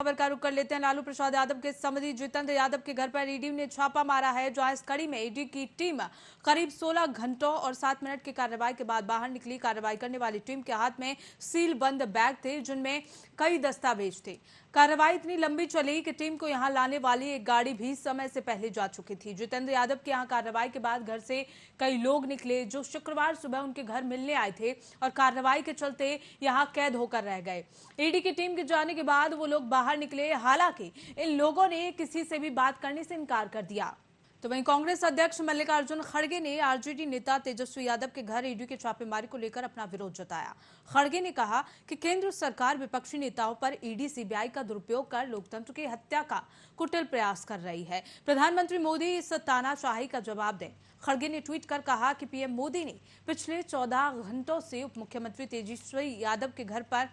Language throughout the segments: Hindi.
खबर का रुख कर लेते हैं। लालू प्रसाद यादव के समधी जितेंद्र यादव के घर पर ईडी ने छापा मारा है, जहां इस कड़ी में ईडी की टीम करीब 16 घंटों और 7 मिनट की कार्रवाई के बाद बाहर निकली। कार्रवाई करने वाली टीम के हाथ में सील बंद बैग थे, जिनमें कई दस्तावेज थे। कार्रवाई इतनी लंबी चली कि टीम को यहां लाने वाली एक गाड़ी भी समय से पहले जा चुकी थी। जितेंद्र यादव के यहां कार्रवाई के बाद घर से कई लोग निकले, जो शुक्रवार सुबह उनके घर मिलने आए थे और कार्रवाई के चलते यहां कैद होकर रह गए। ईडी की टीम के जाने के बाद वो लोग बाहर निकले। हालांकि इन लोगों ने किसी से भी बात करने से इनकार कर दिया। तो वहीं कांग्रेस अध्यक्ष मल्लिकार्जुन खड़गे ने आरजेडी नेता तेजस्वी यादव के घर ईडी की छापेमारी को लेकर अपना विरोध जताया। खड़गे ने कहा कि केंद्र सरकार विपक्षी नेताओं पर ईडी सीबीआई का दुरुपयोग कर लोकतंत्र की हत्या का कुटिल प्रयास कर रही है। प्रधानमंत्री मोदी इस तानाशाही का जवाब दें। खड़गे ने ट्वीट कर कहा कि पीएम मोदी ने पिछले 14 घंटों से उप मुख्यमंत्री तेजस्वी यादव के घर पर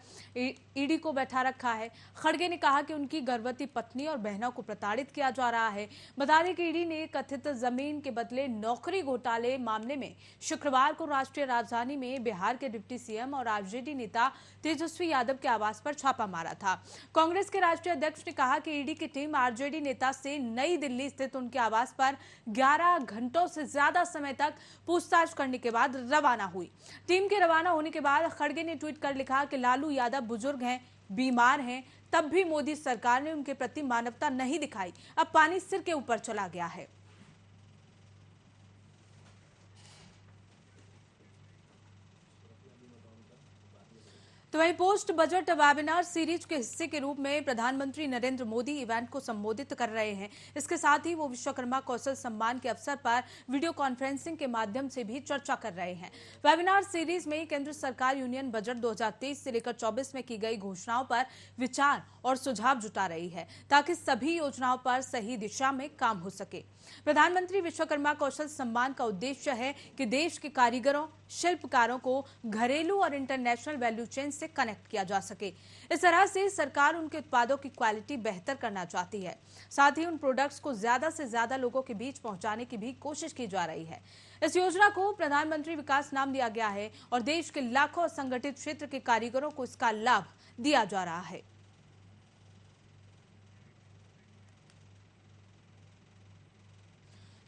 ईडी को बैठा रखा है। खड़गे ने कहा कि उनकी गर्भवती पत्नी और बहनों को प्रताड़ित किया जा रहा है। बता दें कि ईडी ने कथित जमीन के बदले नौकरी घोटाले मामले में शुक्रवार को राष्ट्रीय राजधानी में बिहार के डिप्टी सीएम और आरजेडी नेता तेजस्वी यादव के आवास पर छापा मारा था। कांग्रेस के राष्ट्रीय अध्यक्ष ने कहा कि ईडी की टीम आरजेडी नेता से नई दिल्ली स्थित उनके आवास पर 11 घंटों से ज्यादा समय तक पूछताछ करने के बाद रवाना हुई। टीम के रवाना होने के बाद खड़गे ने ट्वीट कर लिखा कि लालू यादव बुजुर्ग हैं, बीमार हैं, तब भी मोदी सरकार ने उनके प्रति मानवता नहीं दिखाई। अब पानी सिर के ऊपर चला गया है। तो वहीं पोस्ट बजट वेबिनार सीरीज के हिस्से के रूप में प्रधानमंत्री नरेंद्र मोदी इवेंट को संबोधित कर रहे हैं। इसके साथ ही वो विश्वकर्मा कौशल सम्मान के अवसर पर वीडियो कॉन्फ्रेंसिंग के माध्यम से भी चर्चा कर रहे हैं। वेबिनार सीरीज में केंद्र सरकार यूनियन बजट 2023 से लेकर 24 में की गई घोषणाओं पर विचार और सुझाव जुटा रही है, ताकि सभी योजनाओं पर सही दिशा में काम हो सके। प्रधानमंत्री विश्वकर्मा कौशल सम्मान का उद्देश्य है कि देश के कारीगरों, शिल्पकारों को घरेलू और इंटरनेशनल वैल्यू चेन से कनेक्ट किया जा सके। इस तरह से सरकार उनके उत्पादों की क्वालिटी बेहतर करना चाहती है। साथ ही उन प्रोडक्ट्स को ज्यादा से ज्यादा लोगों के बीच पहुंचाने की भी कोशिश की जा रही है। इस योजना को प्रधानमंत्री विकास नाम दिया गया है और देश के लाखों असंगठित क्षेत्र के कारीगरों को इसका लाभ दिया जा रहा है।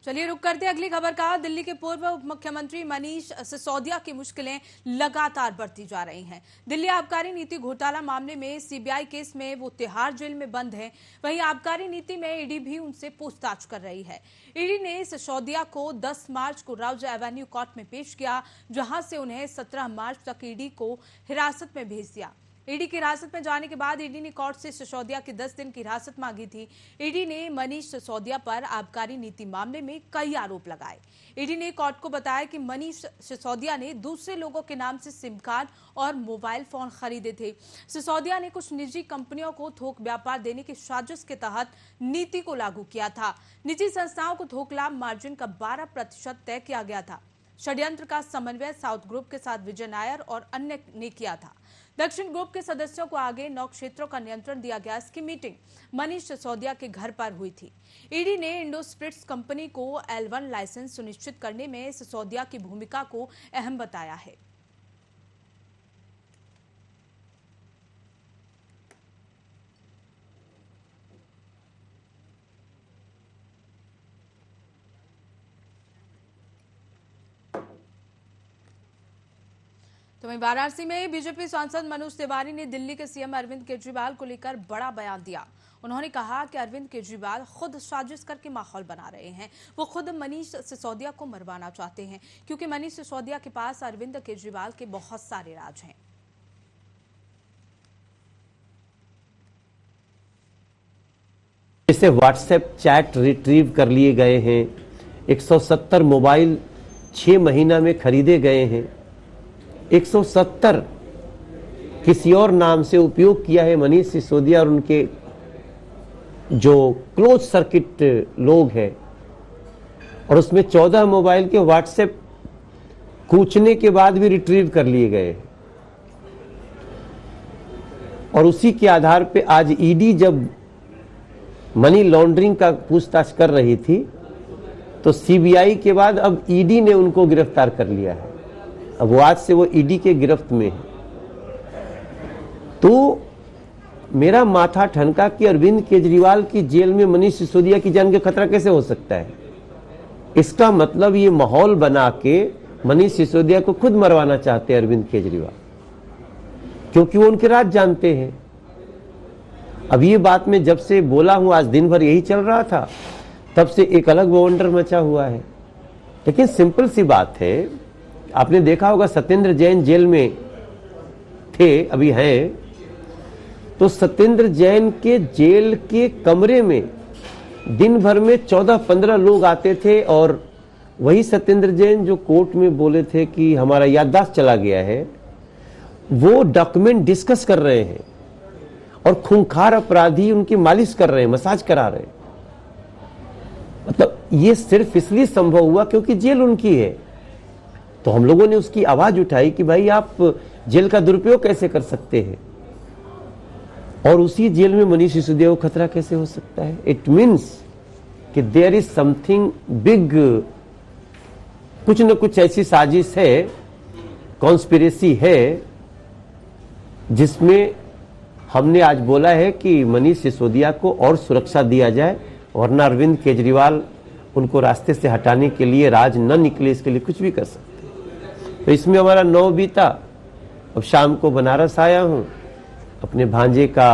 चलिए रुक करते हैं अगली खबर का। दिल्ली के पूर्व उप मुख्यमंत्री मनीष सिसोदिया की मुश्किलें लगातार बढ़ती जा रही हैं। दिल्ली आबकारी नीति घोटाला मामले में सीबीआई केस में वो तिहाड़ जेल में बंद हैं। वहीं आबकारी नीति में ईडी भी उनसे पूछताछ कर रही है। ईडी ने सिसोदिया को 10 मार्च को राउज एवेन्यू कोर्ट में पेश किया, जहां से उन्हें 17 मार्च तक ईडी को हिरासत में भेज दिया। ईडी की हिरासत में जाने के बाद ईडी ने कोर्ट से सिसोदिया की 10 दिन की हिरासत मांगी थी। ईडी ने मनीष सिसोदिया पर आबकारी नीति मामले में कई आरोप लगाए। ईडी ने कोर्ट को बताया कि मनीष सिसोदिया ने दूसरे लोगों के नाम से सिम कार्ड और मोबाइल फोन खरीदे थे। सिसोदिया ने कुछ निजी कंपनियों को थोक व्यापार देने की साजिश के तहत नीति को लागू किया था। निजी संस्थाओं को थोक लाभ मार्जिन का 12% तय किया गया था। षड्यंत्र का समन्वय साउथ ग्रुप के साथ विजय नायर और अन्य ने किया था। दक्षिण ग्रुप के सदस्यों को आगे 9 क्षेत्रों का नियंत्रण दिया गया। इसकी मीटिंग मनीष सिसोदिया के घर पर हुई थी। ईडी ने इंडो स्पिरिट्स कंपनी को L1 लाइसेंस सुनिश्चित करने में सिसोदिया की भूमिका को अहम बताया है। तो वहीं वाराणसी में बीजेपी सांसद मनोज तिवारी ने दिल्ली के सीएम अरविंद केजरीवाल को लेकर बड़ा बयान दिया। उन्होंने कहा कि अरविंद केजरीवाल खुद साजिश करके माहौल बना रहे हैं। वो खुद मनीष सिसोदिया को मरवाना चाहते हैं, क्योंकि मनीष सिसोदिया के पास अरविंद केजरीवाल के बहुत सारे राज हैं। इससे व्हाट्सएप चैट रिट्रीव कर लिए गए हैं। 170 मोबाइल 6 महीना में खरीदे गए हैं। 170 किसी और नाम से उपयोग किया है मनीष सिसोदिया और उनके जो क्लोज सर्किट लोग हैं, और उसमें 14 मोबाइल के व्हाट्सएप कूचने के बाद भी रिट्रीव कर लिए गए। और उसी के आधार पे आज ईडी जब मनी लॉन्ड्रिंग का पूछताछ कर रही थी, तो सीबीआई के बाद अब ईडी ने उनको गिरफ्तार कर लिया है। अब वो आज से वो ईडी के गिरफ्त में है। तो मेरा माथा ठनका कि अरविंद केजरीवाल की जेल में मनीष सिसोदिया की जान का खतरा कैसे हो सकता है। इसका मतलब ये माहौल बना के मनीष सिसोदिया को खुद मरवाना चाहते हैं अरविंद केजरीवाल, क्योंकि वो उनके राज जानते हैं। अब ये बात मैं जब से बोला हूं, आज दिन भर यही चल रहा था, तब से एक अलग वंडर मचा हुआ है। लेकिन सिंपल सी बात है, आपने देखा होगा सत्येंद्र जैन जेल में थे, अभी हैं, तो सत्येंद्र जैन के जेल के कमरे में दिन भर में 14-15 लोग आते थे, और वही सत्येंद्र जैन जो कोर्ट में बोले थे कि हमारा याददाश्त चला गया है, वो डॉक्यूमेंट डिस्कस कर रहे हैं और खूंखार अपराधी उनकी मालिश कर रहे हैं, मसाज करा रहे हैं। मतलब ये सिर्फ इसलिए संभव हुआ क्योंकि जेल उनकी है। तो हम लोगों ने उसकी आवाज उठाई कि भाई आप जेल का दुरुपयोग कैसे कर सकते हैं, और उसी जेल में मनीष सिसोदिया को खतरा कैसे हो सकता है। इट मीन्स कि देयर इज समथिंग बिग, कुछ न कुछ ऐसी साजिश है, कॉन्स्पिरेसी है, जिसमें हमने आज बोला है कि मनीष सिसोदिया को और सुरक्षा दिया जाए, वरना अरविंद केजरीवाल उनको रास्ते से हटाने के लिए, राज न निकले इसके लिए कुछ भी कर सकते हैं। तो इसमें हमारा 9 बीता। अब शाम को बनारस आया हूं, अपने भांजे का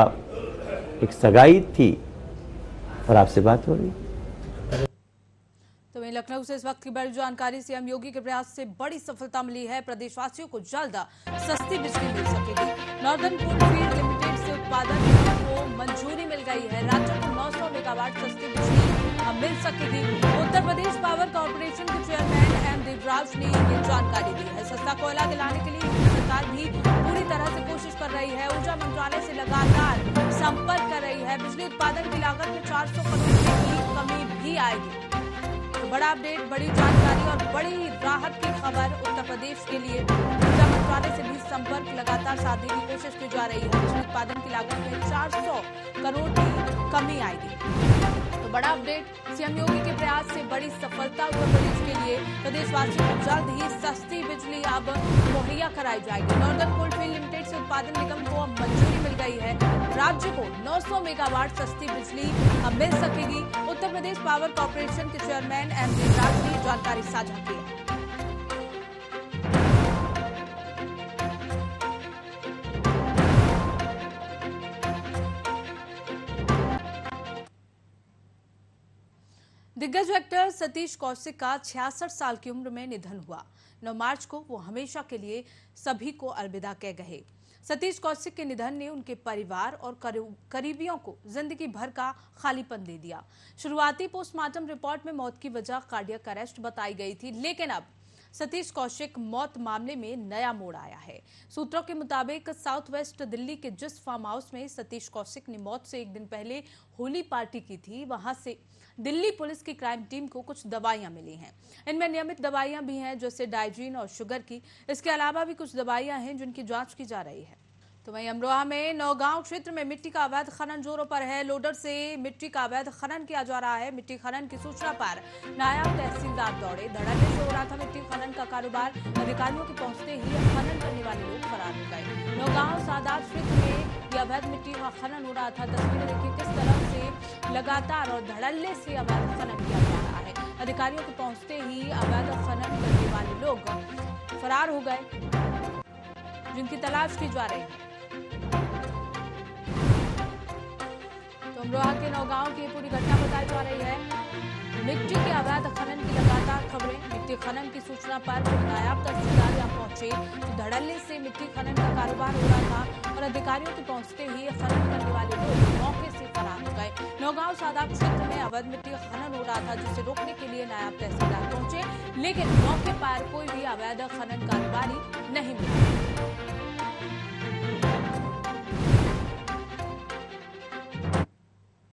एक सगाई थी और आपसे बात हो रही। तो वहीं लखनऊ से इस वक्त की बड़ी जानकारी, सीएम योगी के प्रयास से बड़ी सफलता मिली है। प्रदेशवासियों को जल्द सस्ती बिजली मिल सकेगी। नॉर्दर्न कोलफील्ड लिमिटेड से उत्पादन को मंजूरी मिल गई है। राज्य को 900 मेगावाट सस्ती बिजली मिल सकेगी। उत्तर प्रदेश पावर कॉर्पोरेशन के चेयरमैन एम देवराज ने ये जानकारी दी है। सस्ता कोयला दिलाने के लिए सरकार भी पूरी तरह से कोशिश कर रही है। ऊर्जा मंत्रालय से लगातार संपर्क कर रही है। बिजली उत्पादन की लागत में 400 करोड़ की कमी भी आएगी। तो बड़ा अपडेट, बड़ी जानकारी और बड़ी राहत की खबर उत्तर प्रदेश के लिए। ऊर्जा मंत्रालय से भी संपर्क लगातार साधने की कोशिश की जा रही है। बिजली उत्पादन की लागत में 400 करोड़ की कमी आएगी। तो बड़ा अपडेट, सीएम योगी के प्रयास से बड़ी सफलता उत्तर प्रदेश के लिए। प्रदेशवासियों को जल्द ही सस्ती बिजली अब मुहैया कराई जाएगी। नॉर्दर्न कोलफील्ड लिमिटेड से उत्पादन निगम को अब मंजूरी मिल गई है। राज्य को 900 मेगावाट सस्ती बिजली अब मिल सकेगी। उत्तर प्रदेश पावर कॉर्पोरेशन के चेयरमैन एम देवराज ने जानकारी साझा की है। दिग्गज एक्टर सतीश कौशिक का 66 साल की उम्र में निधन हुआ। 9 मार्च को वो हमेशा के लिए सभी को अलविदा कह गए। सतीश कौशिक के निधन ने उनके परिवार और करीबियों को जिंदगी भर का खालीपन दे दिया। शुरुआती पोस्टमार्टम रिपोर्ट में मौत की वजह कार्डियक अरेस्ट बताई गई थी, लेकिन अब सतीश कौशिक मौत मामले में नया मोड़ आया है। सूत्रों के मुताबिक साउथ वेस्ट दिल्ली के जिस फार्म हाउस में सतीश कौशिक ने मौत से एक दिन पहले होली पार्टी की थी, वहां से दिल्ली पुलिस की क्राइम टीम को कुछ दवाइयां मिली हैं। इनमें नियमित दवाइयां भी हैं, जैसे डाइजीन और शुगर की। इसके अलावा भी कुछ दवाइयां हैं जिनकी जांच की जा रही है। तो वहीं अमरोहा में नौगांव क्षेत्र में मिट्टी का अवैध खनन जोरों पर है। लोडर से मिट्टी का अवैध खनन किया जा रहा है। मिट्टी खनन की सूचना पर नायब तहसीलदार दौड़े। धड़ल्ले से हो रहा था मिट्टी खनन का कारोबार। अधिकारियों के पहुंचते ही खनन करने वाले लोग फरार हो गए। नौगांव सादात क्षेत्र में यह अवैध मिट्टी का खनन हो रहा था। तस्वीरें देखिए किस तरह से लगातार और धड़ल्ले से अवैध खनन किया जा रहा है। अधिकारियों के पहुंचते ही अवैध खनन करने वाले लोग फरार हो गए, जिनकी तलाश की जा रही है। तो अमरोहा के नौगांव की पूरी घटना बताई जा रही है। मिट्टी के अवैध खनन की लगातार खबरें। मिट्टी खनन की सूचना पर नायब तहसीलदार यहां पहुंचे तो धड़ल्ले से मिट्टी खनन का कारोबार हो रहा था और अधिकारियों के पहुंचते ही खनन करने वाले लोग मौके से फरार हो गए। नौगांव सादात क्षेत्र में अवैध मिट्टी खनन हो रहा था, जिसे रोकने के लिए नायब तहसीलदार पहुंचे, लेकिन मौके पर कोई भी अवैध खनन कारोबारी नहीं मिला।